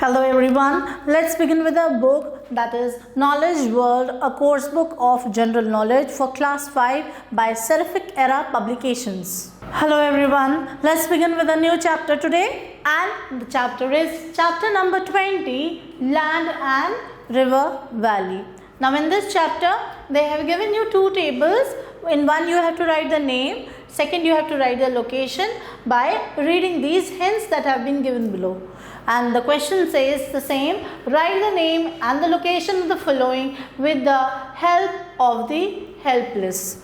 Hello everyone, let's begin with a book that is Knowledge World, a course book of general knowledge for class 5 by Seraphic Era Publications. Hello everyone, let's begin with a new chapter today, and the chapter is chapter number 20, Land and River Valley. Now in this chapter they have given you two tables. In one you have to write the name, second you have to write the location by reading these hints that have been given below. And the question says the same, write the name and the location of the following with the help of the helpless.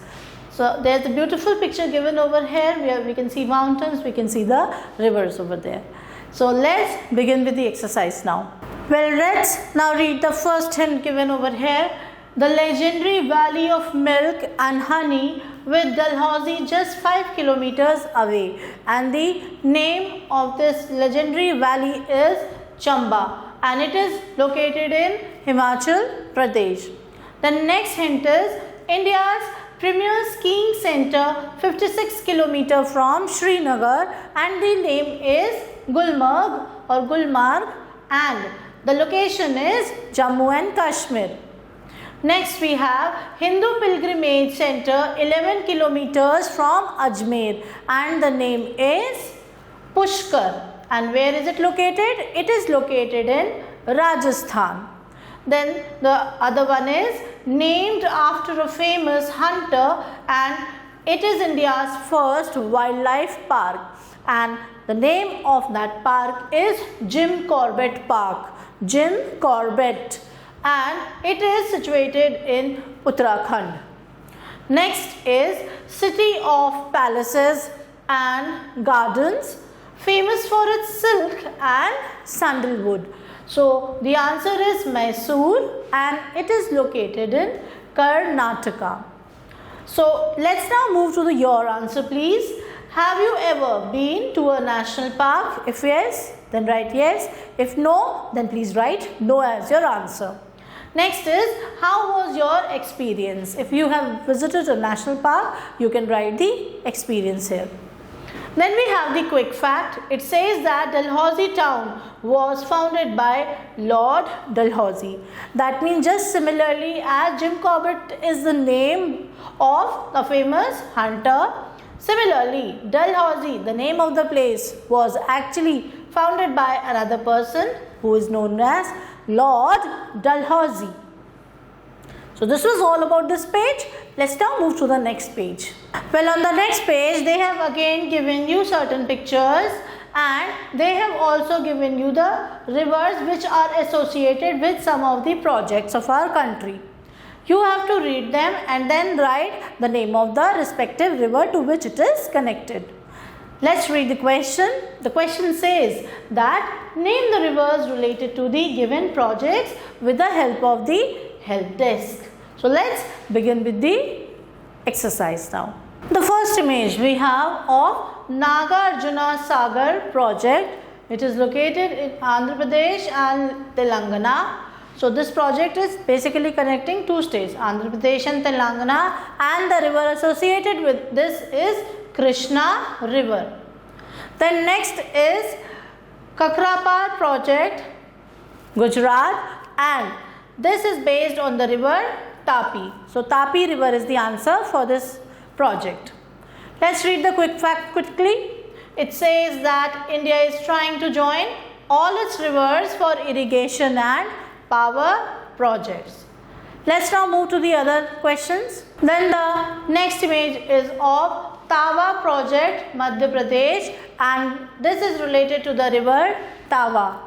So there's a beautiful picture given over here where we can see mountains, we can see the rivers over there. So let's begin with the exercise now. Well, let's now read the first hint given over here. The legendary valley of milk and honey with Dalhousie just 5 kilometers away, and the name of this legendary valley is Chamba, and it is located in Himachal Pradesh. The next hint is India's premier skiing center 56 kilometers from Srinagar, and the name is Gulmarg or Gulmarg, and the location is Jammu and Kashmir. Next we have Hindu Pilgrimage Center 11 kilometers from Ajmer, and the name is Pushkar. And where is it located? It is located in Rajasthan. Then the other one is named after a famous hunter, and it is India's first wildlife park, and the name of that park is Jim Corbett Park. Jim Corbett, and it is situated in Uttarakhand. Next is City of Palaces and Gardens, famous for its silk and sandalwood. So the answer is Mysore, and it is located in Karnataka. So let's now move to your answer, please. Have you ever been to a national park? If yes, then write yes. If no, then please write no as your answer. Next is, how was your experience? If you have visited a national park, you can write the experience here. Then we have the quick fact. It says that Dalhousie town was founded by Lord Dalhousie. That means just similarly as Jim Corbett is the name of a famous hunter, similarly Dalhousie, the name of the place, was actually founded by another person who is known as Lord Dalhousie. So this was all about this page. Let's now move to the next page. Well, on the next page they have again given you certain pictures, and they have also given you the rivers which are associated with some of the projects of our country. You have to read them and then write the name of the respective river to which it is connected. Let's read the question. The question says that name the rivers related to the given projects with the help of the help desk. So let's begin with the exercise now. The first image we have of Nagarjuna Sagar project. It is located in Andhra Pradesh and Telangana. So this project is basically connecting two states, Andhra Pradesh and Telangana, and the river associated with this is Krishna river. Then next is Kakrapar project, Gujarat, and this is based on the river Tapi. So Tapi river is the answer for this project. Let's read the quick fact quickly. It says that India is trying to join all its rivers for irrigation and power projects. Let's now move to the other questions. Then the next image is of Tawa project, Madhya Pradesh, and this is related to the river Tawa.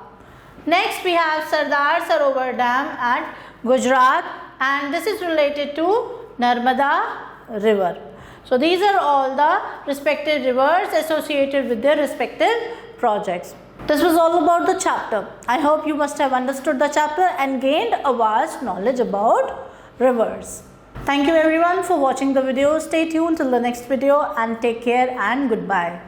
Next we have Sardar Sarovar Dam at Gujarat, and this is related to Narmada river. So these are all the respective rivers associated with their respective projects. This was all about the chapter. I hope you must have understood the chapter and gained a vast knowledge about rivers. Thank you everyone for watching the video. Stay tuned till the next video and take care and goodbye.